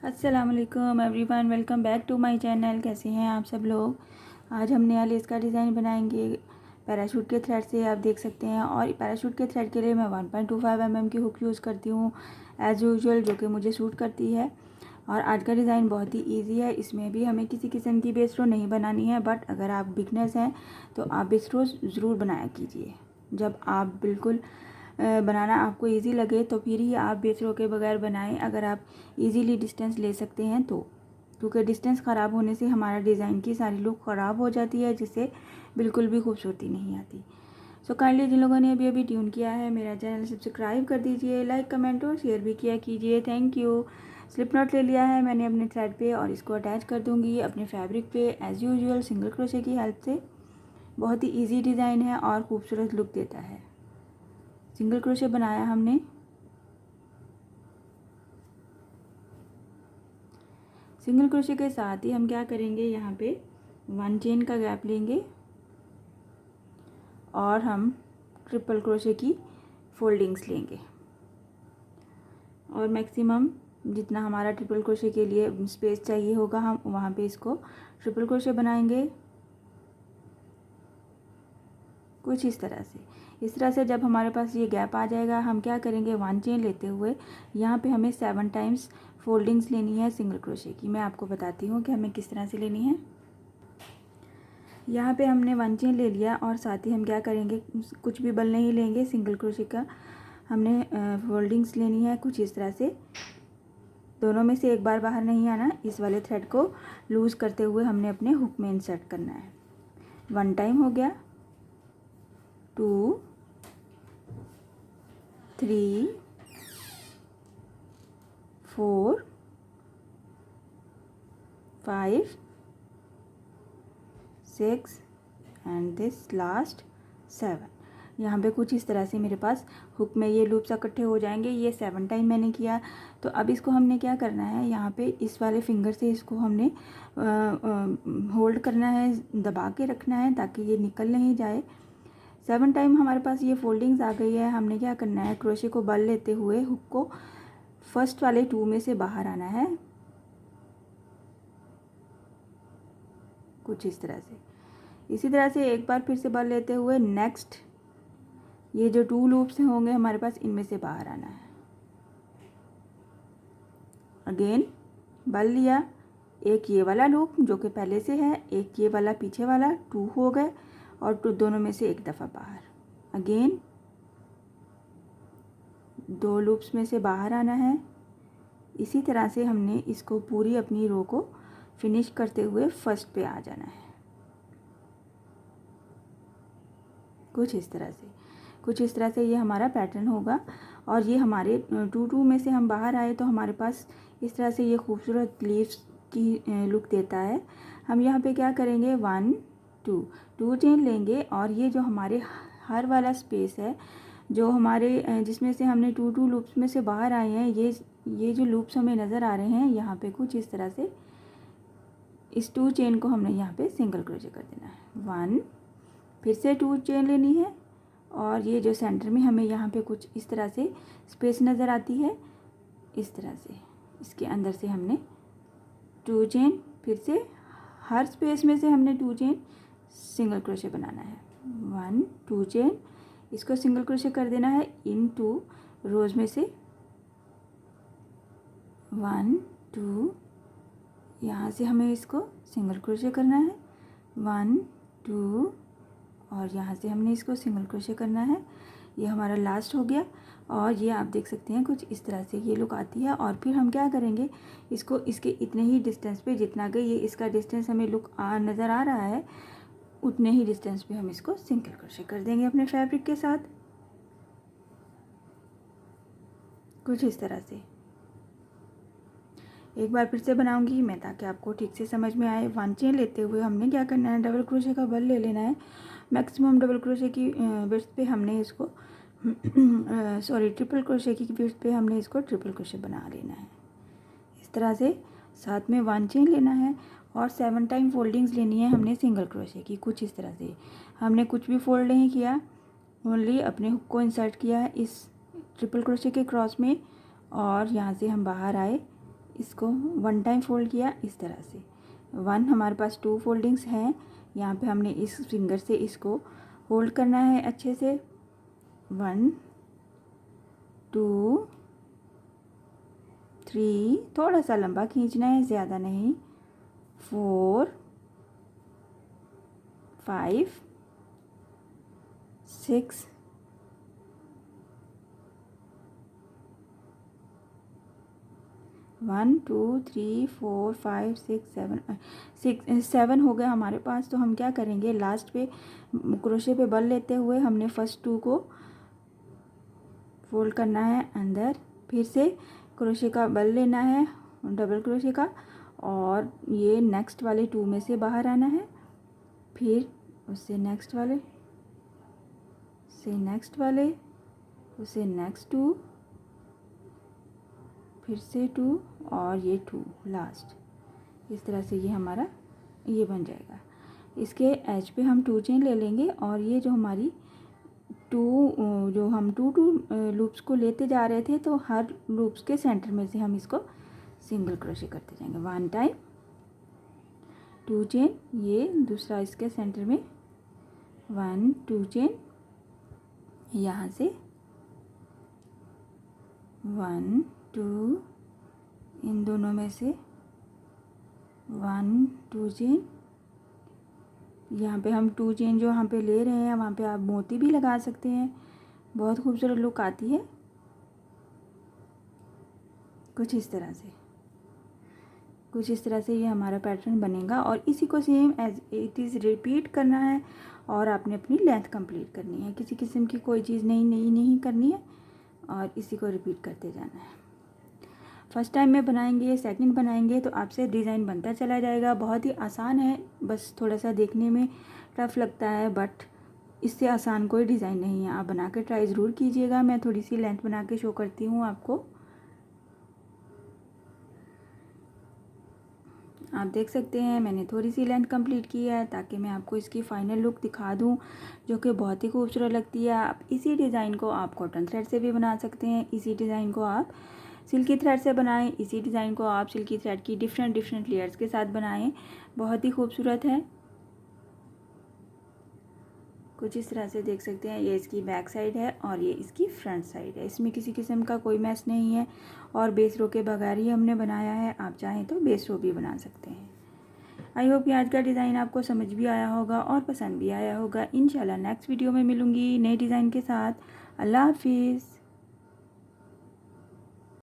अस्सलाम वालेकुम everyone, welcome back to my channel. कैसे हैं आप सब लोग। आज हम नया लेस का डिज़ाइन बनाएंगे पैराशूट के थ्रेड से। आप देख सकते हैं, और पैराशूट के थ्रेड के लिए मैं 1.25 mm की हुक यूज़ करती हूँ एज़ यूजुअल, जो कि मुझे सूट करती है। और आज का डिज़ाइन बहुत ही ईजी है। इसमें भी हमें किसी किस्म की बेस रो नहीं बनानी है, बट अगर आप बिगनर्स हैं तो आप बेस रो ज़रूर बनाया कीजिए। जब आप बिल्कुल बनाना आपको इजी लगे तो फिर ही आप बेस रो के बगैर बनाएं, अगर आप इजीली डिस्टेंस ले सकते हैं तो। क्योंकि डिस्टेंस ख़राब होने से हमारा डिज़ाइन की सारी लुक ख़राब हो जाती है, जिससे बिल्कुल भी खूबसूरती नहीं आती। सो काइंडली जिन लोगों ने अभी अभी ट्यून किया है मेरा चैनल सब्सक्राइब कर दीजिए, लाइक कमेंट और शेयर भी किया कीजिए। Thank you. स्लिप नॉट ले लिया है मैंने अपने थ्रेड पे, और इसको अटैच कर दूँगी अपने फैब्रिक पे एज़ यूजुअल सिंगल क्रोशे की हेल्प से। बहुत ही ईजी डिज़ाइन है और खूबसूरत लुक देता है। सिंगल क्रोशे बनाया हमने। सिंगल क्रोशे के साथ ही हम क्या करेंगे, यहाँ पे 1 चेन का गैप लेंगे और हम ट्रिपल क्रोशे की फोल्डिंग्स लेंगे, और मैक्सिमम जितना हमारा ट्रिपल क्रोशे के लिए स्पेस चाहिए होगा हम वहाँ पे इसको ट्रिपल क्रोशे बनाएंगे, कुछ इस तरह से। इस तरह से जब हमारे पास ये गैप आ जाएगा, हम क्या करेंगे, 1 चेन लेते हुए यहाँ पे हमें 7 टाइम्स फोल्डिंग्स लेनी है सिंगल क्रोशे की। मैं आपको बताती हूँ कि हमें किस तरह से लेनी है। यहाँ पे हमने 1 चेन ले लिया, और साथ ही हम क्या करेंगे, कुछ भी बल नहीं लेंगे, सिंगल क्रोशे का हमने फोल्डिंग्स लेनी है कुछ इस तरह से। दोनों में से एक बार बाहर नहीं आना। इस वाले थ्रेड को लूज़ करते हुए हमने अपने हुक में इंसर्ट करना है। 1 टाइम हो गया, 2, 3, 4, 5, 6 एंड दिस लास्ट 7। यहाँ पे कुछ इस तरह से मेरे पास हुक में ये लूप्स इकट्ठे हो जाएंगे। ये 7 टाइम मैंने किया। तो अब इसको हमने क्या करना है, यहाँ पे इस वाले फिंगर से इसको हमने होल्ड करना है, दबा के रखना है ताकि ये निकल नहीं जाए। 7 टाइम हमारे पास ये फोल्डिंग्स आ गई है। हमने क्या करना है, क्रोशे को बल लेते हुए हुक को फर्स्ट वाले 2 में से बाहर आना है, कुछ इस तरह से। इसी तरह से एक बार फिर से बल लेते हुए नेक्स्ट ये जो 2 लूप्स होंगे हमारे पास, इनमें से बाहर आना है। अगेन बल लिया, एक ये वाला लूप जो कि पहले से है, एक ये वाला पीछे वाला, 2 हो गए, और दोनों में से एक दफ़ा बाहर। अगेन 2 लूप्स में से बाहर आना है। इसी तरह से हमने इसको पूरी अपनी रो को फिनिश करते हुए फर्स्ट पे आ जाना है, कुछ इस तरह से। कुछ इस तरह से ये हमारा पैटर्न होगा। और ये हमारे 2 में से हम बाहर आए तो हमारे पास इस तरह से ये खूबसूरत लीव्स की लुक देता है। हम यहाँ पे क्या करेंगे, 1, 2 चेन लेंगे, और ये जो हमारे हर वाला स्पेस है, जो हमारे जिसमें से हमने 2 लूप्स में से बाहर आए हैं, ये जो लूप्स हमें नज़र आ रहे हैं यहाँ पे कुछ इस तरह से, इस 2 चेन को हमने यहाँ पे सिंगल क्रोशे कर देना है। 1, फिर से 2 चेन लेनी है, और ये जो सेंटर में हमें यहाँ पे कुछ इस तरह से स्पेस नज़र आती है, इस तरह से इसके अंदर से हमने 2 चेन, फिर से हर स्पेस में से हमने 2 चेन सिंगल क्रोशे बनाना है। 1, 2 चेन, इसको सिंगल क्रोशे कर देना है इन 2 रोज़ में से। 1, 2, यहाँ से हमें इसको सिंगल क्रोशे करना है। 1, 2, और यहाँ से हमने इसको सिंगल क्रोशे करना है। ये हमारा लास्ट हो गया, और ये आप देख सकते हैं कुछ इस तरह से ये लुक आती है। और फिर हम क्या करेंगे, इसको इसके इतने ही डिस्टेंस पे, जितना कि ये इसका डिस्टेंस हमें लुक नज़र आ रहा है, उतने ही डिस्टेंस पे हम इसको सिंगल क्रोशे कर देंगे अपने फैब्रिक के साथ, कुछ इस तरह से। एक बार फिर से बनाऊंगी मैं ताकि आपको ठीक से समझ में आए। 1 चेन लेते हुए हमने क्या करना है, डबल क्रोशे का बल ले लेना है। मैक्सिमम डबल क्रोशे की विड्थ पे हमने इसको ट्रिपल क्रोशे की विड्थ पे हमने इसको ट्रिपल क्रोशे बना लेना है, इस तरह से। साथ में 1 चेन लेना है, और 7 टाइम फोल्डिंग्स लेनी है हमने सिंगल क्रोशे की, कुछ इस तरह से। हमने कुछ भी फोल्ड नहीं किया, ओनली अपने हुक को इंसर्ट किया है इस ट्रिपल क्रोशे के क्रॉस में, और यहाँ से हम बाहर आए इसको 1 टाइम फोल्ड किया इस तरह से। 1 हमारे पास 2 फोल्डिंग्स हैं, यहाँ पे हमने इस फिंगर से इसको होल्ड करना है अच्छे से। 1 2 3, थोड़ा सा लंबा खींचना है, ज़्यादा नहीं। 4 5 6 1 2 3 4 5 6 7 हो गया हमारे पास। तो हम क्या करेंगे, लास्ट पे क्रोशे पे बल लेते हुए हमने फर्स्ट 2 को फोल्ड करना है अंदर, फिर से क्रोशे का बल लेना है डबल क्रोशे का, और ये नेक्स्ट वाले 2 में से बाहर आना है, फिर उससे नेक्स्ट वाले, से नेक्स्ट वाले, उससे नेक्स्ट 2, फिर से 2 और ये 2 लास्ट। इस तरह से ये हमारा ये बन जाएगा। इसके एज पे हम 2 चेन ले लेंगे और ये जो हमारी जो हम 2 लूप्स को लेते जा रहे थे, तो हर लूप्स के सेंटर में से हम इसको सिंगल क्रोशे करते जाएंगे। 1 टाइम 2 चेन, ये दूसरा इसके सेंटर में 1 2 चेन, यहाँ से 1 2, इन दोनों में से 1 2 चेन। यहाँ पे हम 2 चेन जो यहाँ पे ले रहे हैं, वहाँ पे आप मोती भी लगा सकते हैं, बहुत खूबसूरत लुक आती है। कुछ इस तरह से ये हमारा पैटर्न बनेगा और इसी को same as it is repeat करना है और आपने अपनी लेंथ कंप्लीट करनी है। किसी किस्म की कोई चीज़ नहीं करनी है और इसी को रिपीट करते जाना है। फर्स्ट टाइम में बनाएंगे, सेकंड बनाएंगे तो आपसे डिज़ाइन बनता चला जाएगा। बहुत ही आसान है, बस थोड़ा सा देखने में टफ लगता है, बट इससे आसान कोई डिज़ाइन नहीं है। आप बना के ट्राई ज़रूर कीजिएगा। मैं थोड़ी सी लेंथ बना के शो करती हूँ आपको। आप देख सकते हैं मैंने थोड़ी सी लेंथ कंप्लीट की है ताकि मैं आपको इसकी फ़ाइनल लुक दिखा दूं, जो कि बहुत ही खूबसूरत लगती है। आप इसी डिज़ाइन को आप कॉटन थ्रेड से भी बना सकते हैं, इसी डिज़ाइन को आप सिल्की थ्रेड से बनाएं, इसी डिज़ाइन को आप सिल्की थ्रेड की डिफरेंट लेयर्स के साथ बनाएं। बहुत ही खूबसूरत है। कुछ इस तरह से देख सकते हैं। ये इसकी बैक साइड है और ये इसकी फ्रंट साइड है। इसमें किसी किस्म का कोई मैस नहीं है और बेस रो के बगैर ही हमने बनाया है। आप चाहें तो बेस रो भी बना सकते हैं। आई होप कि आज का डिज़ाइन आपको समझ भी आया होगा और पसंद भी आया होगा। इंशाल्लाह नेक्स्ट वीडियो में मिलूँगी नए डिज़ाइन के साथ। अल्लाह हाफिज़।